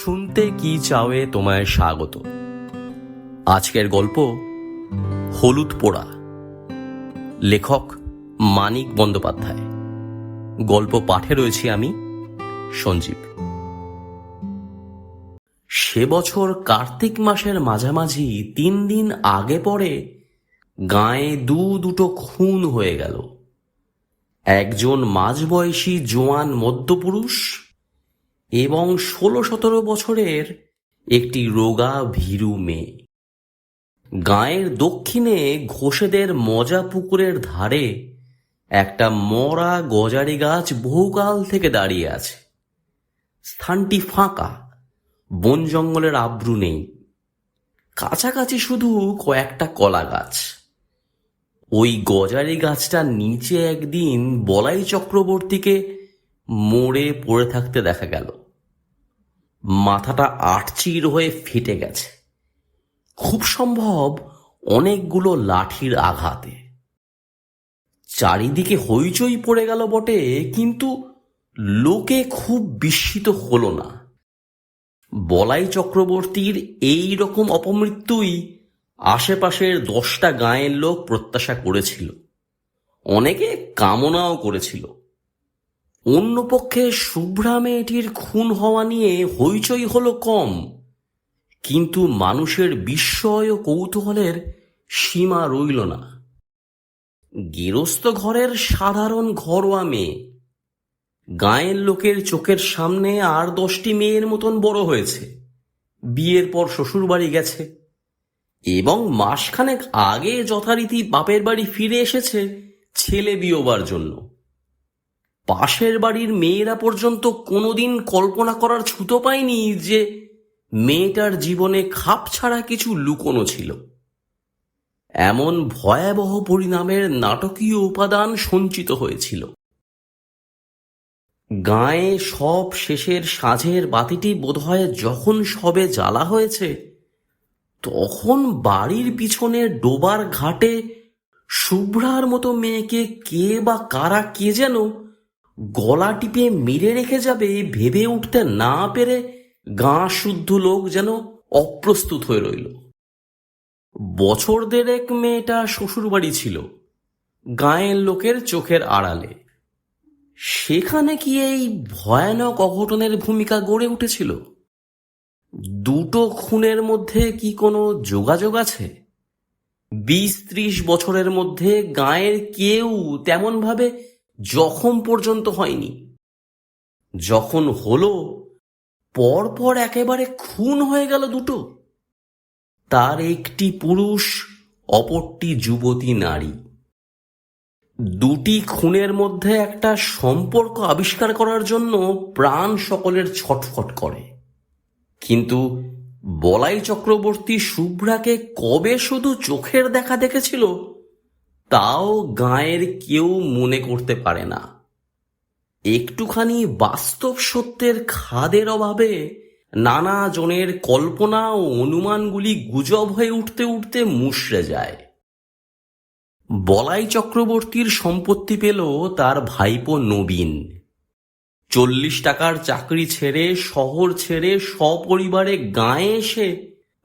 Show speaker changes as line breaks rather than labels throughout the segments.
শুনতে কি চাওয়ে তোমায় স্বাগত। আজকের গল্প হলুদ পোড়া, লেখক মানিক বন্দ্যোপাধ্যায়। গল্প পাঠে রয়েছি আমি, সঞ্জীব। সে বছর কার্তিক মাসের মাঝামাঝি 3 দিন আগে পরে গাঁয়ে দুটো খুন হয়ে গেল। একজন মাঝবয়সী জোয়ান মধ্যপুরুষ এবং 16-17 বছরের একটি রোগা ভীরু মেয়ে। গাঁয়ের দক্ষিণে ঘোষেদের মজা পুকুরের ধারে একটা মরা গজারি গাছ বহুকাল থেকে দাঁড়িয়ে আছে। স্থানটি ফাঁকা, বন জঙ্গলের আব্রু নেই, কাছাকাছি শুধু কয়েকটা কলা গাছ। ওই গজারি গাছটার নিচে একদিন বলাই চক্রবর্তীকে মরে পড়ে থাকতে দেখা গেল। মাথাটা আটচির হয়ে ফেটে গেছে, খুব সম্ভব অনেকগুলো লাঠির আঘাতে। চারিদিকে হইচই পড়ে গেল বটে, কিন্তু লোকে খুব বিস্মিত হলো না। বলাই চক্রবর্তীর এই রকম অপমৃত্যুই আশেপাশের 10টা গাঁয়ের লোক প্রত্যাশা করেছিল, অনেকে কামনাও করেছিল। অন্যপক্ষে শুভ্রা মেয়েটির খুন হওয়া নিয়ে হইচই হলো কম, কিন্তু মানুষের বিস্ময় ও কৌতূহলের সীমা রইল না। গেরস্ত ঘরের সাধারণ ঘরোয়া মেয়ে, গাঁয়ের লোকের চোখের সামনে আর 10টি মেয়ের মতন বড় হয়েছে, বিয়ের পর শ্বশুর বাড়ি গেছে এবং মাসখানেক আগে যথারীতি বাপের বাড়ি ফিরে এসেছে ছেলে বিয়োবার জন্য। পাশের বাড়ির মেয়েরা পর্যন্ত কোনোদিন কল্পনা করার ছুতো পায়নি যে মেয়েটার জীবনে খাপ ছাড়া কিছু লুকোনো ছিল। এমন ভয়াবহ পরিণামের নাটকীয় উপাদান সঞ্চিত হয়েছিল। গাঁয়ে সব শেষের সাঁঝের বাতিটি বোধহয় যখন সবে জ্বালা হয়েছে, তখন বাড়ির পিছনে ডোবার ঘাটে শুভ্রার মতো মেয়েকে কে বা কারা কে যেন গলা টিপে মেরে রেখে যাবে ভেবে উঠতে না পেরে গাঁ শুদ্ধ লোক যেন অপ্রস্তুত হয়ে রইল। বছর দেড়েক মেয়েটা শ্বশুর বাড়ি ছিল, গাঁয়ের লোকের চোখের আড়ালে। সেখানে কি এই ভয়ানক অঘটনের ভূমিকা গড়ে উঠেছিল? দুটো খুনের মধ্যে কি কোনো যোগাযোগ আছে? 20-30 বছরের মধ্যে গাঁয়ের কেউ তেমন ভাবে জখম পর্যন্ত হয়নি। যখন হলো, পরপর একেবারে খুন হয়ে গেল দুটো। তার একটি পুরুষ, অপরটি যুবতী নারী। দুটি খুনের মধ্যে একটা সম্পর্ক আবিষ্কার করার জন্য প্রাণ সকলের ছটফট করে। কিন্তু বলাই চক্রবর্তী শুভ্রাকে কবে শুধু চোখের দেখা দেখেছিল, তাও গাঁয়ের কেউ মনে করতে পারে না। একটুখানি বাস্তব সত্যের খাদের অভাবে নানা জনের কল্পনা ও অনুমানগুলি গুজব হয়ে উঠতে উঠতে মুষড়ে যায়। বলাই চক্রবর্তীর সম্পত্তি পেল তার ভাইপো নবীন। 40 টাকার চাকরি ছেড়ে, শহর ছেড়ে সপরিবারে গাঁয়ে এসে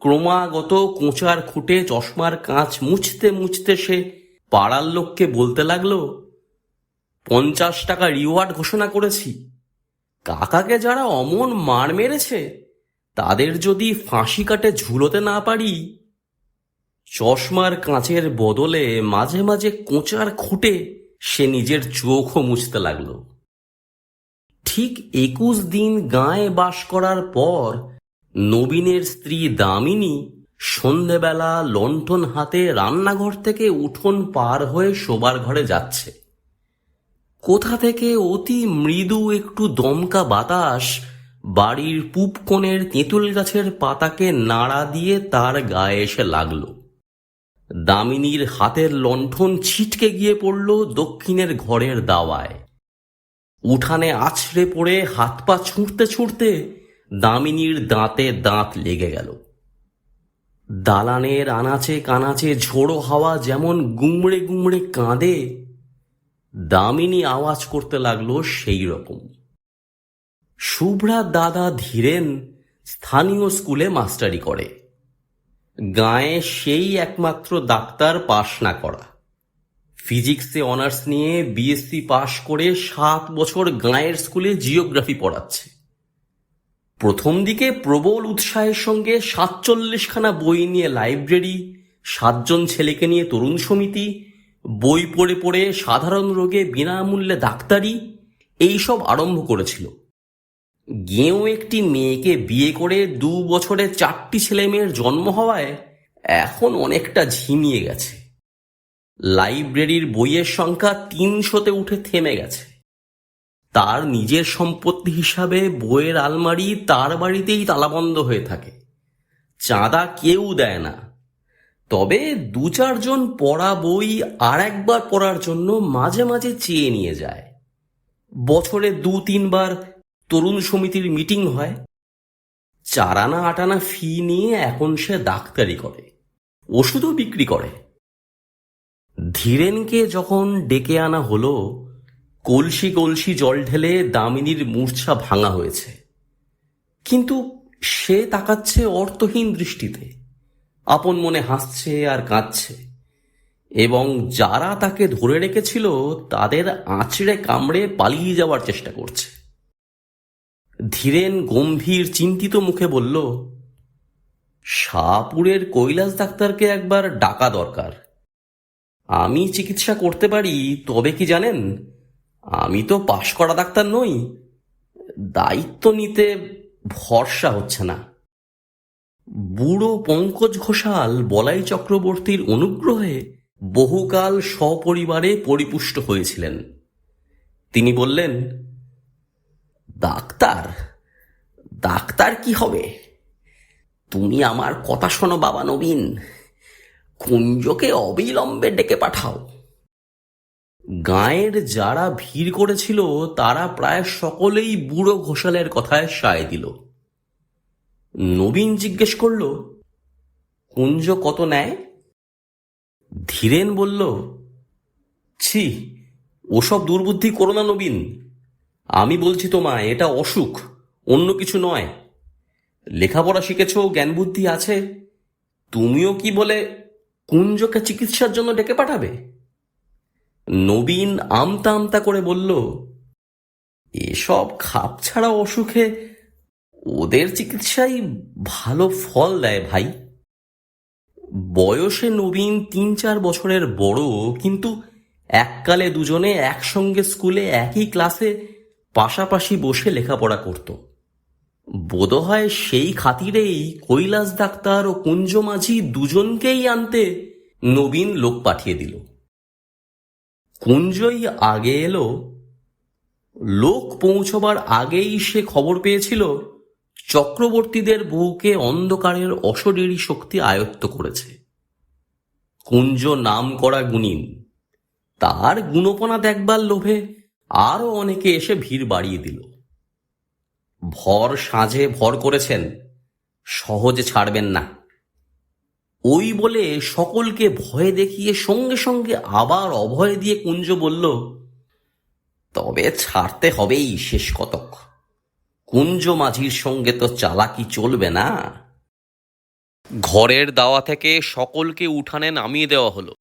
ক্রমাগত কোঁচার খুঁটে চশমার কাঁচ মুছতে মুছতে সে পাড়ার লোককে বলতে লাগলো, 50 টাকা রিওয়ার্ড ঘোষণা করেছি। কাকাকে যারা অমন মার মেরেছে, তাদের যদি ফাঁসি কাটে ঝুলোতে না পারি। চশমার কাঁচের বদলে মাঝে মাঝে কোঁচার খুঁটে সে নিজের চোখও মুছতে লাগলো। ঠিক 21 দিন গাঁয়ে বাস করার পর নবীনের স্ত্রী দামিনী সন্ধেবেলা লণ্ঠন হাতে রান্নাঘর থেকে উঠোন পার হয়ে শোবার ঘরে যাচ্ছে। কোথা থেকে অতি মৃদু একটু দমকা বাতাস বাড়ির পূব কোণের তেঁতুল গাছের পাতাকে নাড়া দিয়ে তার গায়ে এসে লাগলো। দামিনীর হাতের লণ্ঠন ছিটকে গিয়ে পড়ল দক্ষিণের ঘরের দাওয়ায়। উঠানে আছড়ে পড়ে হাত পা ছুঁড়তে ছুঁড়তে দামিনীর দাঁতে দাঁত লেগে গেল। দালানের আনাচে কানাচে ঝোড়ো হাওয়া যেমন গুমড়ে গুমড়ে কাঁদে, দামিনী আওয়াজ করতে লাগলো সেই রকম। শুভ্রার দাদা ধীরেন স্থানীয় স্কুলে মাস্টারি করে। গাঁয়ে সেই একমাত্র ডাক্তার পাশ না করা। ফিজিক্সে অনার্স নিয়ে বিএসসি পাশ করে 7 বছর গাঁয়ের স্কুলে জিওগ্রাফি পড়াচ্ছে। প্রথম দিকে প্রবল উৎসাহের সঙ্গে 47খানা বই নিয়ে লাইব্রেরি, 7জন ছেলেকে নিয়ে তরুণ সমিতি, বই পড়ে পড়ে সাধারণ রোগে বিনামূল্যে ডাক্তারি, এইসব আরম্ভ করেছিল। গেঁয়ো একটি মেয়েকে বিয়ে করে 2 বছরে 4টি ছেলে মেয়ের জন্ম হওয়ায় এখন অনেকটা ঝিমিয়ে গেছে। লাইব্রেরির বইয়ের সংখ্যা 300-তে উঠে থেমে গেছে। তার নিজের সম্পত্তি হিসাবে বইয়ের আলমারি তার বাড়িতেই তালাবন্ধ হয়ে থাকে। চাঁদা কেউ দেয় না, তবে 2-4 জন পড়া বই আর একবার পড়ার জন্য মাঝে মাঝে চেয়ে নিয়ে যায়। বছরে 2-3 বার তরুণ সমিতির মিটিং হয়। 4 আনা 8 আনা ফি নিয়ে এখন সে ডাক্তারি করে, ওষুধও বিক্রি করে। ধীরেনকে যখন ডেকে আনা হলো, কলসি কলসি জল ঢেলে দামিনীর মূর্ছা ভাঙা হয়েছে, কিন্তু সে তাকাচ্ছে অর্থহীন দৃষ্টিতে, আপন মনে হাসছে আর কাঁদছে, এবং যারা তাকে ধরে রেখেছিল তাদের আঁচড়ে কামড়ে পালিয়ে যাওয়ার চেষ্টা করছে। ধীরেন গম্ভীর চিন্তিত মুখে বলল, শাহপুরের কৈলাস ডাক্তারকে একবার ডাকা দরকার। আমি চিকিৎসা করতে পারি, তবে কি জানেন, আমি তো পাশ করা ডাক্তার নই, দায়িত্ব নিতে ভরসা হচ্ছে না। বুড়ো পঙ্কজ ঘোষাল বলাই চক্রবর্তীর অনুগ্রহে বহুকাল সপরিবারে পরিপুষ্ট হয়েছিলেন। তিনি বললেন, ডাক্তার ডাক্তার কি হবে? তুমি আমার কথা শোনো বাবা নবীন, কুঞ্জকে অবিলম্বে ডেকে পাঠাও। গাঁয়ের যারা ভিড় করেছিল তারা প্রায় সকলেই বুড়ো ঘোষালের কথায় সায় দিল। নবীন জিজ্ঞেস করল, কুঞ্জ কত নেয়? ধীরেন বলল, ছি, ওসব দুর্বুদ্ধি করো না নবীন। আমি বলছি তোমায়, এটা অসুখ, অন্য কিছু নয়। লেখাপড়া শিখেছ, জ্ঞান বুদ্ধি আছে, তুমিও কি বলে কুঞ্জকে চিকিৎসার জন্য ডেকে পাঠাবে? নবীন আমতা আমতা করে বলল, এসব খাপছাড়া অসুখে ওদের চিকিৎসাই ভালো ফল দেয় ভাই। বয়সে নবীন 3-4 বছরের বড়, কিন্তু এককালে দুজনে একসঙ্গে স্কুলে একই ক্লাসে পাশাপাশি বসে লেখাপড়া করত। বোধহয় সেই খাতিরেই কৈলাস ডাক্তার ও কুঞ্জ মাঝি দুজনকেই আনতে নবীন লোক পাঠিয়ে দিল। কুঞ্জই আগে এলো। লোক পৌঁছবার আগেই সে খবর পেয়েছিল চক্রবর্তীদের বউকে অন্ধকারের অশরীরী শক্তি আয়ত্ত করেছে। কুঞ্জ নাম করা গুণিন, তার গুণপনা দেখবার লোভে আরো অনেকে এসে ভিড় বাড়িয়ে দিল। ভর সাঁঝে ভর করেছেন, সহজে ছাড়বেন না, ওই বলে সকলকে ভয় দেখিয়ে সঙ্গে সঙ্গে আবার অভয় দিয়ে কুঞ্জ বলল, তবে ছাড়তে হবেই শেষ কতক। কুঞ্জ মাঝির সঙ্গে তো চালাকি চলবে না। ঘরের দাওয়া থেকে সকলকে উঠানে নামিয়ে দেওয়া হলো।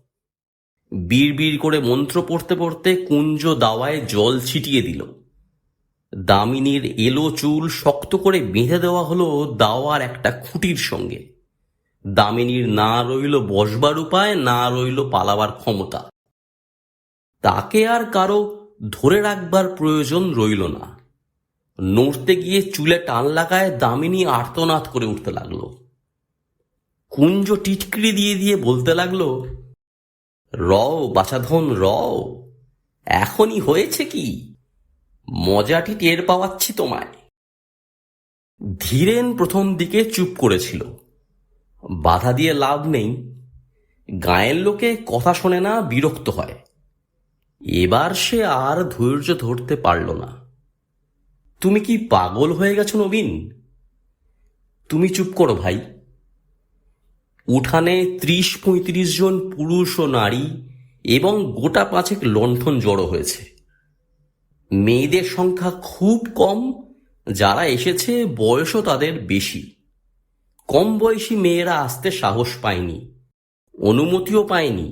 বিড়বিড় করে মন্ত্র পড়তে পড়তে কুঞ্জ দাওয়ায় জল ছিটিয়ে দিল। দামিনীর এলো চুল শক্ত করে বেঁধে দেওয়া হলো দাওয়ার একটা খুঁটির সঙ্গে। দামিনীর না রইল বসবার উপায়, না রইল পালাবার ক্ষমতা। তাকে আর কারো ধরে রাখবার প্রয়োজন রইল না। নড়তে গিয়ে চুলে টান লাগায় দামিনী আর্তনাদ করে উঠতে লাগলো। কুঞ্জ টিটকিরি দিয়ে দিয়ে বলতে লাগলো, রও বাছাধন রও, এখনই হয়েছে কি, মজাটি টের পাওয়াচ্ছি তোমায়। ধীরেন প্রথম দিকে চুপ করেছিল। বাধা দিয়ে লাভ নেই, গায়ের লোকে কথা শোনে না, বিরক্ত হয়। এবার সে আর ধৈর্য ধরতে পারল না। তুমি কি পাগল হয়ে গেছো নবীন? তুমি চুপ করো ভাই। উঠানে 30-35 জন পুরুষ ও নারী এবং গোটা 5 লণ্ঠন জড়ো হয়েছে। মেয়েদের সংখ্যা খুব কম, যারা এসেছে বয়সও তাদের বেশি। কম বয়সী মেয়েরা আসতে সাহস পায়নি, অনুমতিও পায়নি।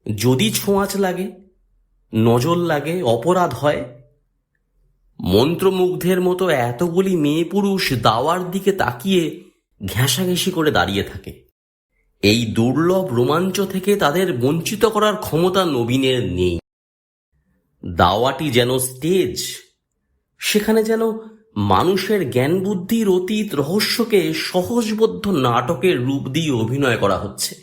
যদি ছোঁয়াচ লাগে, নজর লাগে, অপরাধ হয়। মন্ত্রমুগ্ধের মতো এতগুলি মেয়ে পুরুষ দাওয়ার দিকে তাকিয়ে ঘেঁষাঘেঁষি করে দাঁড়িয়ে থাকে। এই দুর্লভ রোমাঞ্চ থেকে তাদের বঞ্চিত করার ক্ষমতা নবীনের নেই। দাওয়াটি যেন স্টেজ, সেখানে যেন মানুষের জ্ঞান বুদ্ধির অতীত রহস্যকে সহজবোধ্য নাটকের রূপ দিয়ে অভিনয় করা হচ্ছে।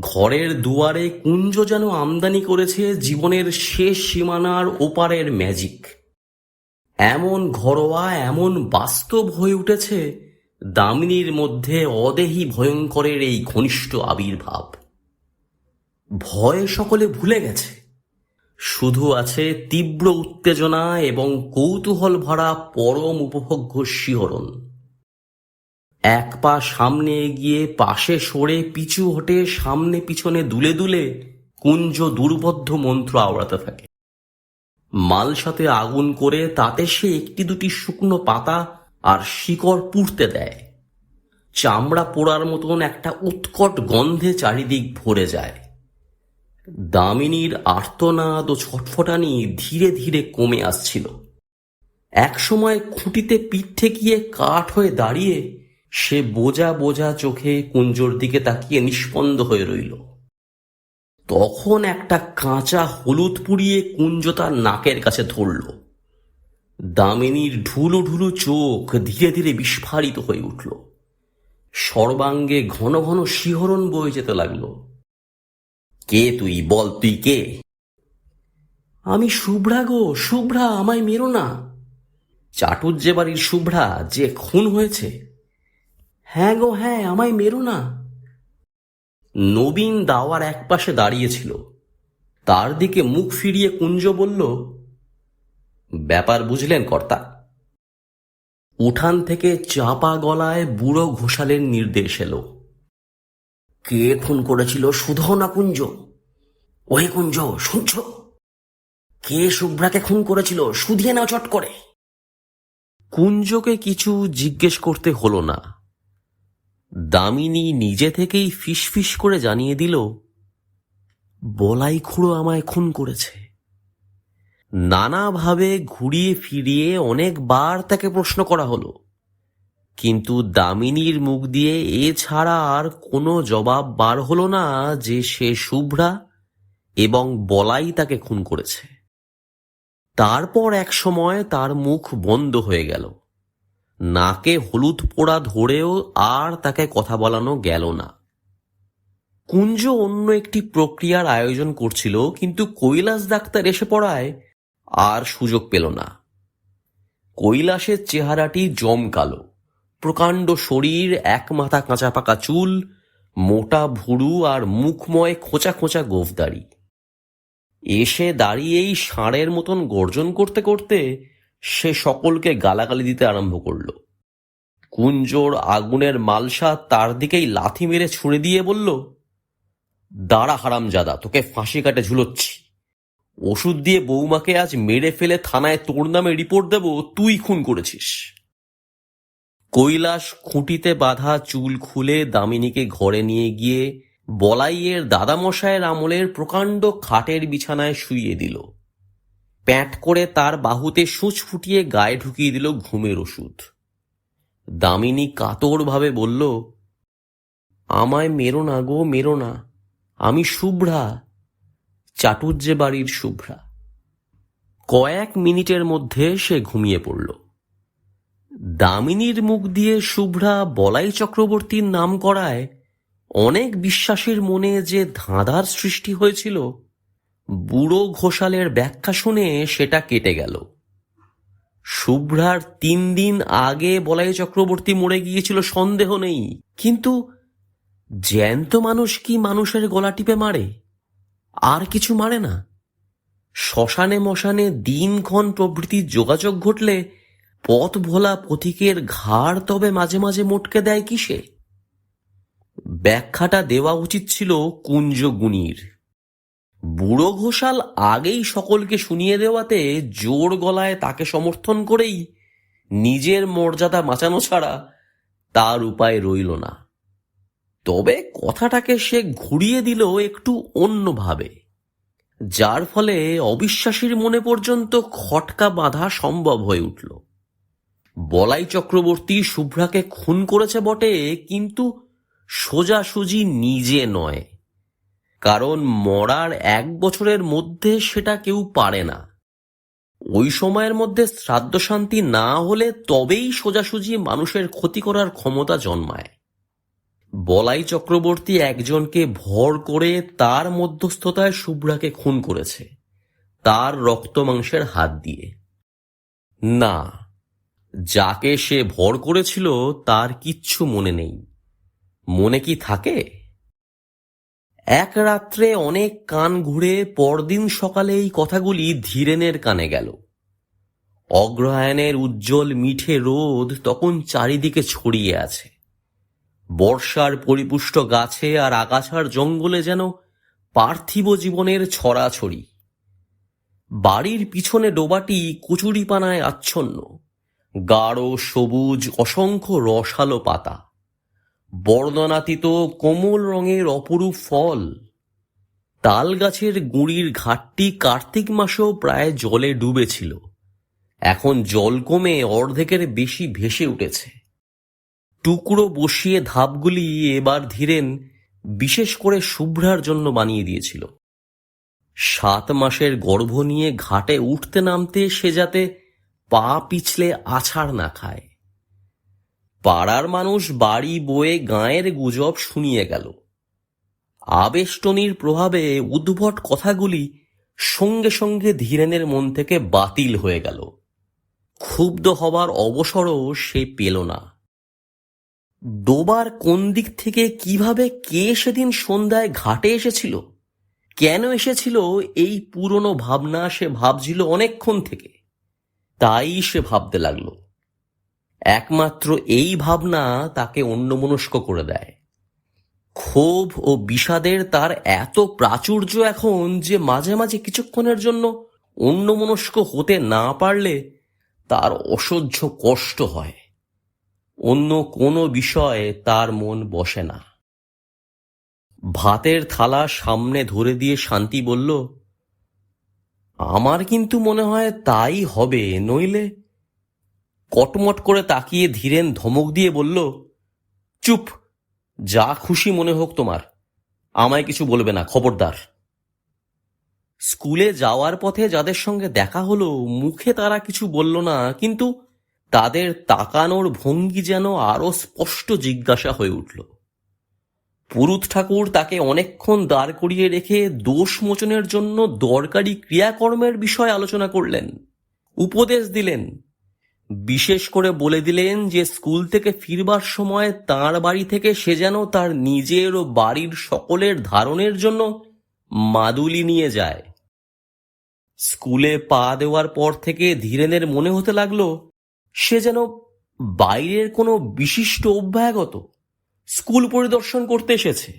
ঘরের দুয়ারে কুঞ্জ যেন আমদানি করেছে জীবনের শেষ সীমানার ওপারের ম্যাজিক। এমন ঘরোয়া, এমন বাস্তব হয়ে উঠেছে দামিনীর মধ্যে অদেহি ভয়ঙ্করের এই ঘনিষ্ঠ আবির্ভাব। ভয় সকলে ভুলে গেছে, শুধু আছে তীব্র উত্তেজনা এবং কৌতূহল ভরা পরম উপভোগ্য শিহরণ। এক পা সামনে এগিয়ে, পাশে সরে, পিছু হটে, সামনে পিছনে দুলে দুলে কুঞ্জ দুর্বোধ্য মন্ত্র আওড়াতে থাকে। মালসাতে আগুন করে তাতে সে একটি দুটি শুকনো পাতা আর শিকড় পুড়তে দেয়। চামড়া পোড়ার মতন একটা উৎকট গন্ধে চারিদিক ভরে যায়। দামিনীর আর্তনাদ ও ছটফটানি ধীরে ধীরে কমে আসছিল। একসময় খুঁটিতে পিঠ ঠেকিয়ে কাঠ হয়ে দাঁড়িয়ে সে বোঝা বোঝা চোখে কুঞ্জর দিকে তাকিয়ে নিষ্পন্দ হয়ে রইল। তখন একটা কাঁচা হলুদ পুড়িয়ে কুঞ্জ তার নাকের কাছে ধরল। দামিনীর ঢুলু ঢুলু চোখ ধীরে ধীরে বিস্ফারিত হয়ে উঠল। সর্বাঙ্গে ঘন ঘন শিহরণ বয়ে যেতে লাগল। কে তুই? বল, তুই কে? আমি শুভ্রা গো, শুভ্রা, আমায় মেরো না। চাটুজ্জে বাড়ির শুভ্রা, যে খুন হয়েছে? হ্যাঁ গো হ্যাঁ, আমায় মেরো না। নবীন দাওয়ার একপাশে দাঁড়িয়েছিল। তার দিকে মুখ ফিরিয়ে কুঞ্জ বলল, ব্যাপার বুঝলেন কর্তা? উঠান থেকে চাপা গলায় বুড়ো ঘোষালের নির্দেশ এলো। কে খুন করেছিল শুধো না কুঞ্জ? ওহে কুঞ্জ, শুনছ? কে শুভ্রাকে খুন করেছিল শুধিয়ে নাও চট করে। কুঞ্জকে কিছু জিজ্ঞেস করতে হলো না। দামিনী নিজে থেকেই ফিসফিস করে জানিয়ে দিল, বলাই খুড়ো আমায় খুন করেছে। নানাভাবে ঘুরিয়ে ফিরিয়ে অনেকবার তাকে প্রশ্ন করা হলো, কিন্তু দামিনীর মুখ দিয়ে এ ছাড়া আর কোনো জবাব বার হলো না যে সে শুভ্রা এবং বলাই তাকে খুন করেছে। তারপর এক সময় তার মুখ বন্ধ হয়ে গেল। নাকে হলুদ পোড়া ধরেও আর তাকে কথা বলানো গেল না। কুঞ্জ অন্য একটি প্রক্রিয়ার আয়োজন করছিল, কিন্তু কৈলাস ডাক্তার এসে পড়ায় আর সুযোগ পেল না। কৈলাসের চেহারাটি জমকালো, প্রকাণ্ড শরীর, এক মাথা কাঁচা পাকা চুল, মোটা ভুরু আর মুখময় খোঁচা খোঁচা গোঁফদাড়ি। এসে দাঁড়িয়েই ষাঁড়ের মতন গর্জন করতে করতে সে সকলকে গালাগালি দিতে আরম্ভ করল। কুঞ্জর আগুনের মালসা তার দিকেই লাথি মেরে ছুঁড়ে দিয়ে বলল, দাঁড়া হারামজাদা, তোকে ফাঁসি কাটে ঝুলোচ্ছি। ওষুধ দিয়ে বৌমাকে আজ মেরে ফেলে থানায় তোর নামে রিপোর্ট দেব তুই খুন করেছিস। কৈলাস খুঁটিতে বাঁধা চুল খুলে দামিনীকে ঘরে নিয়ে গিয়ে বলাইয়ের দাদামশায়ের আমলের প্রকাণ্ড খাটের বিছানায় শুইয়ে দিল। প্যাঁট করে তার বাহুতে সূচ ফুটিয়ে গায়ে ঢুকিয়ে দিল ঘুমের ওষুধ। দামিনী কাতরভাবে বলল, আমায় মেরো না গো, মেরো না। আমি শুভ্রা, চাটুজ্জে বাড়ির শুভ্রা। কয়েক মিনিটের মধ্যে সে ঘুমিয়ে পড়ল। দামিনীর মুখ দিয়ে শুভ্রা বলাই চক্রবর্তীর নাম করায় অনেক বিশ্বাসীর মনে যে ধাঁধার সৃষ্টি হয়েছিল, বুড়ো ঘোষালের ব্যাখ্যা শুনে সেটা কেটে গেল। শুভ্রার 3 দিন আগে বলাই চক্রবর্তী মরে গিয়েছিল সন্দেহ নেই, কিন্তু জ্যান্ত মানুষ কি মানুষের গলা টিপে মারে? আর কিছু মারে না। শ্মশানে মশানে দিনক্ষণ প্রভৃতির যোগাযোগ ঘটলে পথ ভোলা পথিকের ঘাড় তবে মাঝে মাঝে মোটকে দেয় কিসে? ব্যাখ্যাটা দেওয়া উচিত ছিল কুঞ্জগুণীর। বুড়ো ঘোষাল আগেই সকলকে শুনিয়ে দেওয়াতে জোর গলায় তাকে সমর্থন করেই নিজের মর্যাদা বাঁচানো ছাড়া তার উপায় রইল না। তবে কথাটাকে সে ঘুরিয়ে দিল একটু অন্যভাবে, যার ফলে অবিশ্বাসীর মনে পর্যন্ত খটকা বাঁধা সম্ভব হয়ে উঠল। বলাই চক্রবর্তী শুভ্রাকে খুন করেছে বটে, কিন্তু সোজাসুজি নিজে নয়, কারণ মরার 1 বছরের মধ্যে সেটা কেউ পারে না। ওই সময়ের মধ্যে শ্রাদ্ধ শান্তি না হলে তবেই সোজাসুজি মানুষের ক্ষতি করার ক্ষমতা জন্মায়। বলাই চক্রবর্তী একজনকে ভর করে তার মধ্যস্থতায় শুভ্রাকে খুন করেছে, তার রক্ত মাংসের হাত দিয়ে। না, যাকে সে ভর করেছিল তার কিচ্ছু মনে নেই। মনে কি থাকে? এক রাত্রে অনেক কান ঘুরে পরদিন সকালে এই কথাগুলি ধীরেনের কানে গেল। অগ্রহায়ণের উজ্জ্বল মিঠে রোদ তখন চারিদিকে ছড়িয়ে আছে। বর্ষার পরিপুষ্ট গাছে আর আগাছার জঙ্গলে যেন পার্থিব জীবনের ছড়াছড়ি। বাড়ির পিছনে ডোবাটি কচুরিপানায় আচ্ছন্ন, গাঢ় সবুজ অসংখ্য রসালো পাতা, বর্ণনাতীত কোমল রঙের অপরূপ ফল। তাল গাছের গুঁড়ির ঘাটটি কার্তিক মাসেও প্রায় জলে ডুবেছিল, এখন জল কমে অর্ধেকের বেশি ভেসে উঠেছে। টুকরো বসিয়ে ধাপগুলি এবার ধীরেন বিশেষ করে শুভ্রার জন্য বানিয়ে দিয়েছিল। 7 মাসের গর্ভ নিয়ে ঘাটে উঠতে নামতে সে যাতে পা পিছলে আছাড় না খায়। পাড়ার মানুষ বাড়ি বয়ে গাঁয়ের গুজব শুনিয়ে গেল। আবেষ্টনীর প্রভাবে উদ্ভট কথাগুলি সঙ্গে সঙ্গে ধীরেনের মন থেকে বাতিল হয়ে গেল। ক্ষুব্ধ হবার অবসরও সে পেল না। ডোবার কোন দিক থেকে কিভাবে কে সেদিন সন্ধ্যায় ঘাটে এসেছিল, কেন এসেছিল, এই পুরনো ভাবনা সে ভাবছিল অনেকক্ষণ থেকে। তাই সে ভাবতে লাগলো। একমাত্র এই ভাবনা তাকে অন্যমনস্ক করে দেয়। ক্ষোভ ও বিষাদের তার এত প্রাচুর্য এখন যে মাঝে মাঝে কিছুক্ষণের জন্য অন্যমনস্ক হতে না পারলে তার অসহ্য কষ্ট হয়। অন্য কোনো বিষয়ে তার মন বসে না। ভাতের থালা সামনে ধরে দিয়ে শান্তি বলল, আমার কিন্তু মনে হয় তাই হবে, নইলে। কটমট করে তাকিয়ে ধীরেন ধমক দিয়ে বলল, চুপ, যা খুশি মনে হোক তোমার, আমায় কিছু বলবে না, খবরদার। স্কুলে যাওয়ার পথে যাদের সঙ্গে দেখা হলো মুখে তারা কিছু বলল না, কিন্তু তাদের তাকানোর ভঙ্গি যেন আরো স্পষ্ট জিজ্ঞাসা হয়ে উঠল। পুরুত ঠাকুর তাকে অনেকক্ষণ দাঁড় করিয়ে রেখে দোষ মোচনের জন্য দরকারি ক্রিয়াকর্মের বিষয় আলোচনা করলেন, উপদেশ দিলেন। বিশেষ করে বলে দিলেন যে স্কুল থেকে ফিরবার সময় তাঁর বাড়ি থেকে সে যেন তার নিজের ও বাড়ির সকলের ধারণের জন্য মাদুলি নিয়ে যায়। স্কুলে পা দেওয়ার পর থেকে ধীরেনের মনে হতে লাগলো সে যেন বাইরের কোনো বিশিষ্ট অভ্যাগত স্কুল পরিদর্শন করতে এসেছে।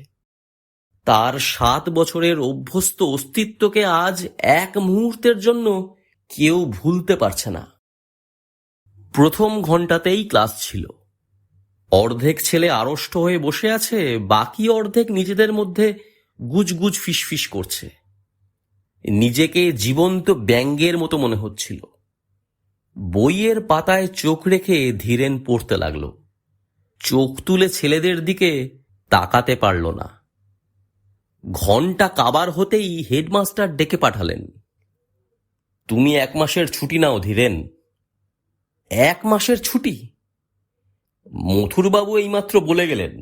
তার 7 বছরের অভ্যস্ত অস্তিত্বকে আজ এক মুহূর্তের জন্য কেউ ভুলতে পারছে না। প্রথম ঘন্টাতেই ক্লাস ছিল। অর্ধেক ছেলে আড়ষ্ট হয়ে বসে আছে, বাকি অর্ধেক নিজেদের মধ্যে গুজগুজ ফিসফিস করছে। নিজেকে জীবন্ত ব্যঙ্গের মতো মনে হচ্ছিল। বইয়ের পাতায় চোখ রেখে ধীরেন পড়তে লাগলো। চোখ তুলে ছেলেদের দিকে তাকাতে পারল না। ঘন্টা কাবার হতেই হেডমাস্টার ডেকে পাঠালেন, তুমি 1 মাসের ছুটি নাও ধীরেন। 1 মাসের ছুটি? মথুরবাবু এইমাত্র বলে গেলেন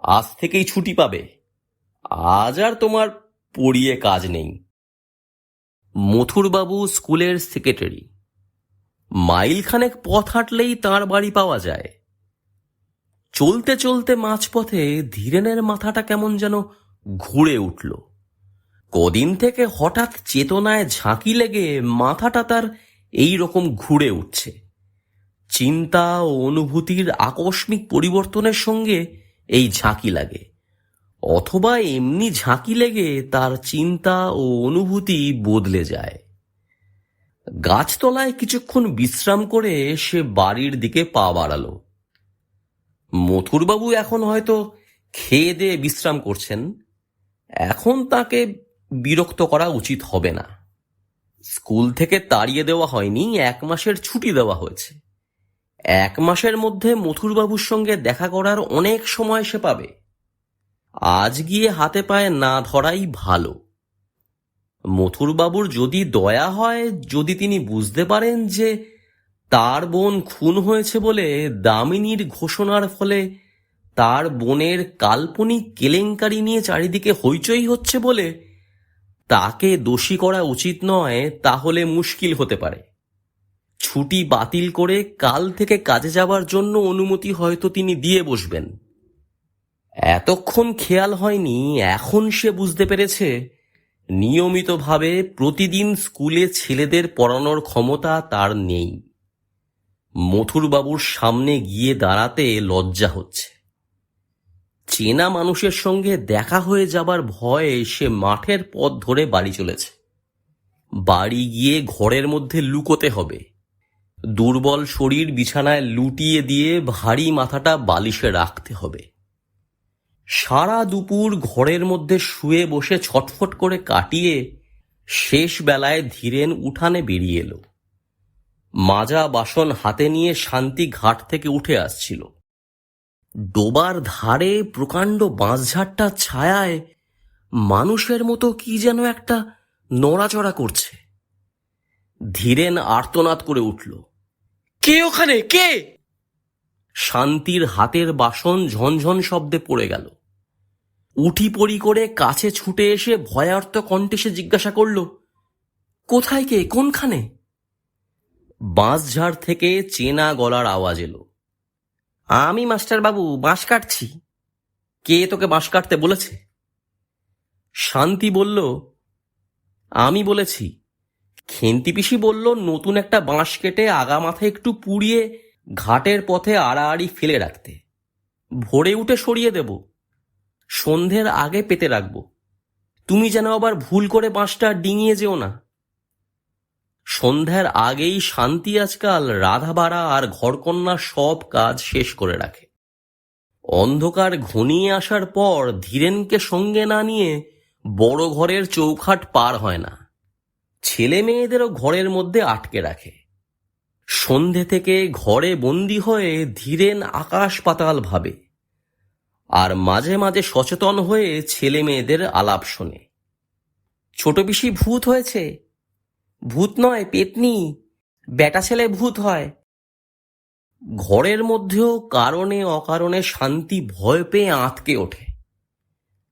আজ থেকেই ছুটি পাবে, আজ আর তোমার পড়িয়ে কাজ নেই। মথুরবাবু স্কুলের সেক্রেটারি। মাইলখানেক পথ হাঁটলেই তাঁর বাড়ি পাওয়া যায়। চলতে চলতে মাঝপথে ধীরেনের মাথাটা কেমন যেন ঘুরে উঠল। কদিন থেকে হঠাৎ চেতনায় ঝাঁকি লেগে মাথাটা তার এই রকম ঘুরে উঠছে। চিন্তা ও অনুভূতির আকস্মিক পরিবর্তনের সঙ্গে এই ঝাঁকি লাগে, অথবা এমনি ঝাঁকি লেগে তার চিন্তা ও অনুভূতি বদলে যায়। গাছতলায় কিছুক্ষণ বিশ্রাম করে সে বাড়ির দিকে পা বাড়ালো। মথুরবাবু এখন হয়তো খেয়ে দিয়ে বিশ্রাম করছেন। এখন তাকে বিরক্ত করা উচিত হবে না। স্কুল থেকে তাড়িয়ে দেওয়া হয়নি, 1 মাসের ছুটি দেওয়া হয়েছে। 1 মাসের মধ্যে মথুরবাবুর সঙ্গে দেখা করার অনেক সময় সে পাবে। আজ গিয়ে হাতে পায়ে না ধরাই ভালো। মথুরবাবুর যদি দয়া হয়, যদি তিনি বুঝতে পারেন যে তার বোন খুন হয়েছে বলে দামিনীর ঘোষণার ফলে তার বোনের কাল্পনিক কেলেঙ্কারি নিয়ে চারিদিকে হইচই হচ্ছে বলে তাকে দোষী করা উচিত নয়, তাহলে মুশকিল হতে পারে। ছুটি বাতিল করে কাল থেকে কাজে যাবার জন্য অনুমতি হয়তো তিনি দিয়ে বসবেন। এতক্ষণ খেয়াল হয়নি, এখন সে বুঝতে পেরেছে নিয়মিতভাবে প্রতিদিন স্কুলে ছেলেদের পড়ানোর ক্ষমতা তার নেই। মথুরবাবুর সামনে গিয়ে দাঁড়াতে লজ্জা হচ্ছে। চেনা মানুষের সঙ্গে দেখা হয়ে যাবার ভয়ে সে মাঠের পথ ধরে বাড়ি চলেছে। বাড়ি গিয়ে ঘরের মধ্যে লুকোতে হবে। দুর্বল শরীর বিছানায় লুটিয়ে দিয়ে ভারী মাথাটা বালিশে রাখতে হবে। সারা দুপুর ঘরের মধ্যে শুয়ে বসে ছটফট করে কাটিয়ে শেষ বেলায় ধীরেন উঠানে বেরিয়ে এলো। মাজা বাসন হাতে নিয়ে শান্তি ঘাট থেকে উঠে আসছিল। ডোবার ধারে প্রকাণ্ড বাঁশঝাড়টার ছায়ায় মানুষের মতো কি যেন একটা নড়াচড়া করছে। ধীরেন আর্তনাদ করে উঠল, কে ওখানে, কে? শান্তির হাতের বাসন ঝনঝন শব্দে পড়ে গেল। উঠি পড়ি করে কাছে ছুটে এসে ভয়ার্ত কণ্ঠে সে জিজ্ঞাসা করল, কোথায় কে, কোনখানে? বাঁশঝাড় থেকে চেনা গলার আওয়াজ এলো, আমি মাস্টারবাবু, বাঁশ কাটছি। কে তোকে বাঁশ কাটতে বলেছে? শান্তি বলল, আমি বলেছি। খেন্তি পিসি বলল নতুন একটা বাঁশ কেটে আগা মাথায় একটু পুড়িয়ে ঘাটের পথে আড়াআড়ি ফেলে রাখতে। ভোরে উঠে সরিয়ে দেব, সন্ধ্যের আগে পেতে রাখব। তুমি যেন আবার ভুল করে বাঁশটা ডিঙিয়ে যেও না। সন্ধ্যার আগেই শান্তি আজকাল রাধাবাড়া আর ঘরকন্না সব কাজ শেষ করে রাখে। অন্ধকার ঘনিয়ে আসার পর ধীরেনকে সঙ্গে না নিয়ে বড় ঘরের চৌখাট পার হয় না। ছেলে মেয়েদেরও ঘরের মধ্যে আটকে রাখে। সন্ধে থেকে ঘরে বন্দি হয়ে ধীরেন আকাশ পাতাল ভাবে, আর মাঝে মাঝে সচেতন হয়ে ছেলে মেয়েদের আলাপ শোনে। ছোট পিসি ভূত হয়েছে। ভূত নয়, পেতনি, বেটা ছেলে ভূত হয়। ঘরের মধ্যেও কারণে অকারণে শান্তি ভয় পেয়ে আঁতকে ওঠে।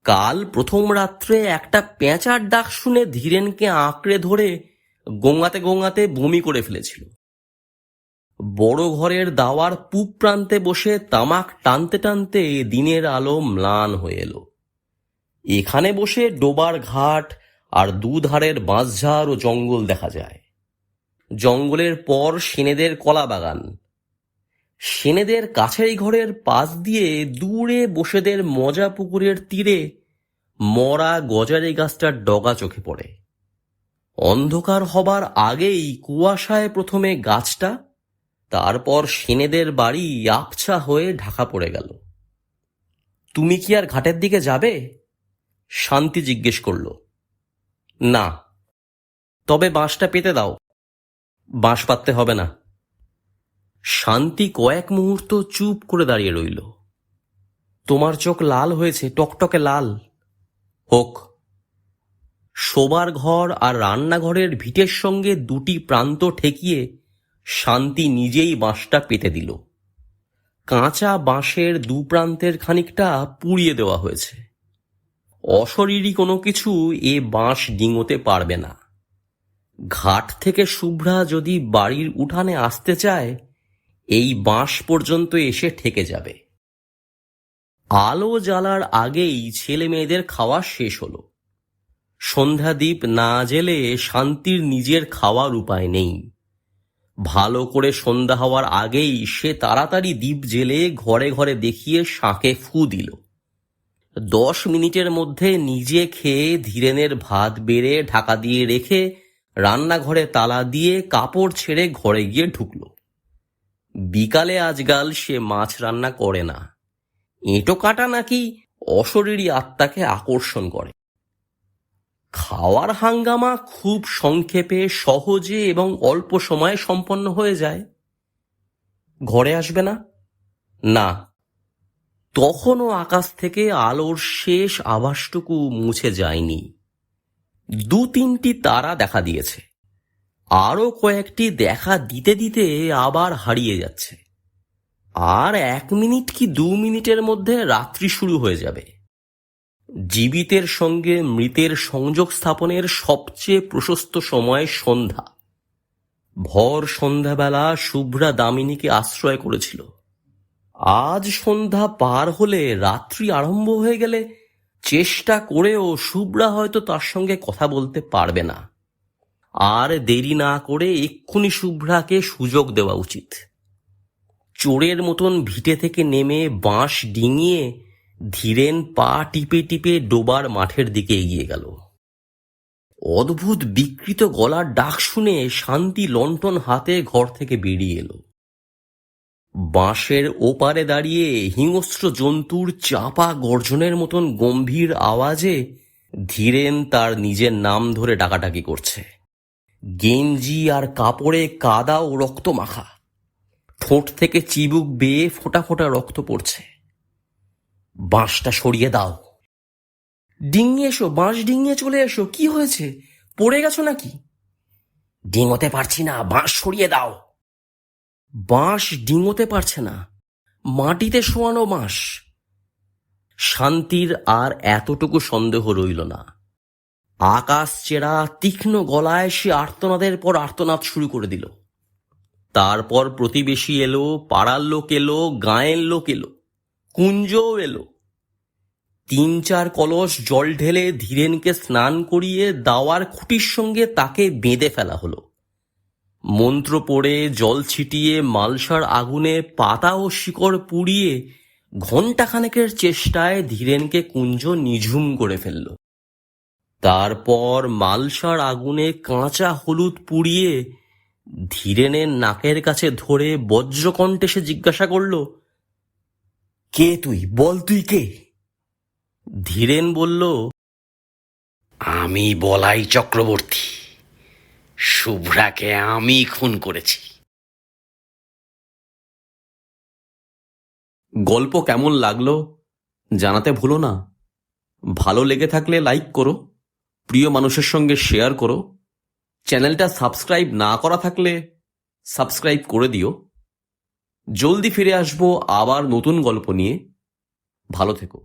কাল প্রথম রাত্রে একটা পেঁচার ডাক শুনে ধীরেনকে আঁকড়ে ধরে গোঙাতে গোঙাতে বমি করে ফেলেছিল। বড় ঘরের দাওয়ার পূব প্রান্তে বসে তামাক টানতে টানতে দিনের আলো ম্লান হয়ে এলো। এখানে বসে ডোবার ঘাট আর দুধারের বাঁশঝাড় ও জঙ্গল দেখা যায়। জঙ্গলের পর সেনেদের কলা বাগান। সেনেদের কাছের ঘরের পাশ দিয়ে দূরে বসেদের মজা পুকুরের তীরে মরা গজারি গাছটার ডগা চোখে পড়ে। অন্ধকার হবার আগেই কুয়াশায় প্রথমে গাছটা, তারপর সেনেদের বাড়ি আবছা হয়ে ঢাকা পড়ে গেল। তুমি কি আর ঘাটের দিকে যাবে? শান্তি জিজ্ঞেস করল। না। তবে বাঁশটা পেতে দাও। বাঁশ পাততে হবে না। শান্তি কয়েক মুহূর্ত চুপ করে দাঁড়িয়ে রইল। তোমার চোখ লাল হয়েছে, টকটকে লাল। হোক। শোবার ঘর আর রান্নাঘরের ভিটের সঙ্গে দুটি প্রান্ত ঠেকিয়ে শান্তি নিজেই বাঁশটা পেতে দিল। কাঁচা বাঁশের দু প্রান্তের খানিকটা পুড়িয়ে দেওয়া হয়েছে। অশরীরী কোনো কিছু এ বাঁশ ডিঙোতে পারবে না। ঘাট থেকে শুভ্রা যদি বাড়ির উঠানে আসতে চায়, এই বাঁশ পর্যন্ত এসে ঠেকে যাবে। আলো জ্বালার আগেই ছেলে মেয়েদের খাওয়া শেষ হলো। সন্ধ্যাদীপ না জেলে শান্তির নিজের খাওয়ার উপায় নেই। ভালো করে সন্ধ্যা হওয়ার আগেই সে তাড়াতাড়ি দীপ জেলে ঘরে ঘরে দেখিয়ে শাঁখে ফু দিল। 10 মিনিটের মধ্যে নিজে খেয়ে ধীরেনের ভাত বেড়ে ঢাকা দিয়ে রেখে রান্নাঘরে তালা দিয়ে কাপড় ছেড়ে ঘরে গিয়ে ঢুকল। বিকালে আজকাল সে মাছ রান্না করে না। এঁটো কাটা নাকি অশরীরী আত্মাকে আকর্ষণ করে। খাওয়ার হাঙ্গামা খুব সংক্ষেপে, সহজে এবং অল্প সময়ে সম্পন্ন হয়ে যায়। ঘরে আসবে না? না। তখনও আকাশ থেকে আলোর শেষ আভাসটুকু মুছে যায়নি। 2-3টি তারা দেখা দিয়েছে, আরো কয়েকটি দেখা দিতে দিতে আবার হারিয়ে যাচ্ছে। আর 1 মিনিট কি 2 মিনিটের মধ্যে রাত্রি শুরু হয়ে যাবে। জীবিতের সঙ্গে মৃতের সংযোগ স্থাপনের সবচেয়ে প্রশস্ত সময় সন্ধ্যা। ভর সন্ধ্যাবেলা শুভ্রা দামিনীকে আশ্রয় করেছিল। আজ সন্ধ্যা পার হলে রাত্রি আরম্ভ হয়ে গেলে চেষ্টা করেও শুভ্রা হয়তো তার সঙ্গে কথা বলতে পারবে না। আর দেরি না করে এক্ষুনি শুভ্রাকে সুযোগ দেওয়া উচিত। চোরের মতন ভিটে থেকে নেমে বাঁশ ডিঙিয়ে ধীরেন পা টিপে টিপে ডোবার মাঠের দিকে এগিয়ে গেল। অদ্ভুত বিকৃত গলার ডাক শুনে শান্তি লণ্ঠন হাতে ঘর থেকে বেরিয়ে এলো। বাঁশের ওপারে দাঁড়িয়ে হিংস্র জন্তুর চাপা গর্জনের মতন গম্ভীর আওয়াজে ধীরেন তার নিজের নাম ধরে ডাকাডাকি করছে। গেঞ্জি আর কাপড়ে কাদা ও রক্ত মাখা, ঠোঁট থেকে চিবুক বেয়ে ফোঁটা ফোঁটা রক্ত পড়ছে। বাঁশটা সরিয়ে দাও। ডিঙিয়ে এসো, বাঁশ ডিঙিয়ে চলে এসো। কি হয়েছে, পড়ে গেছো নাকি? ডিঙোতে পারছি না, বাঁশ সরিয়ে দাও। বাঁশ ডিঙোতে পারছে না, মাটিতে শোয়ানো বাঁশ। শান্তির আর এতটুকু সন্দেহ রইল না। আকাশ চেরা তীক্ষ্ণ গলায় সে আর্তনাদের পর আর্তনাদ শুরু করে দিল। তারপর প্রতিবেশী এলো, পাড়ার লোক এলো, গাঁয়ের লোক এলো, কুঞ্জও এলো। 3-4 কলস জল ঢেলে ধীরেনকে স্নান করিয়ে দাওয়ার খুঁটির সঙ্গে তাকে বেঁধে ফেলা হলো। মন্ত্র পড়ে জল ছিটিয়ে মালসার আগুনে পাতা ও শিকড় পুড়িয়ে ঘণ্টাখানেকের চেষ্টায় ধীরেনকে কুঞ্জ নিঝুম করে ফেলল। তারপর মালসার আগুনে কাঁচা হলুদ পুড়িয়ে ধীরেনের নাকের কাছে ধরে বজ্রকণ্ঠে সে জিজ্ঞাসা করল, কে তুই, বল তুই কে? ধীরেন বলল, আমি বলাই চক্রবর্তী, শুভ্রাকে আমি খুন করেছি। গল্প কেমন লাগলো জানাতে ভুলো না। ভালো লেগে থাকলে লাইক করো, প্রিয় মানুষের সঙ্গে শেয়ার করো। চ্যানেলটা সাবস্ক্রাইব না করা থাকলে সাবস্ক্রাইব করে দিও। জলদি ফিরে আসবো আবার নতুন গল্প নিয়ে। ভালো থেকো।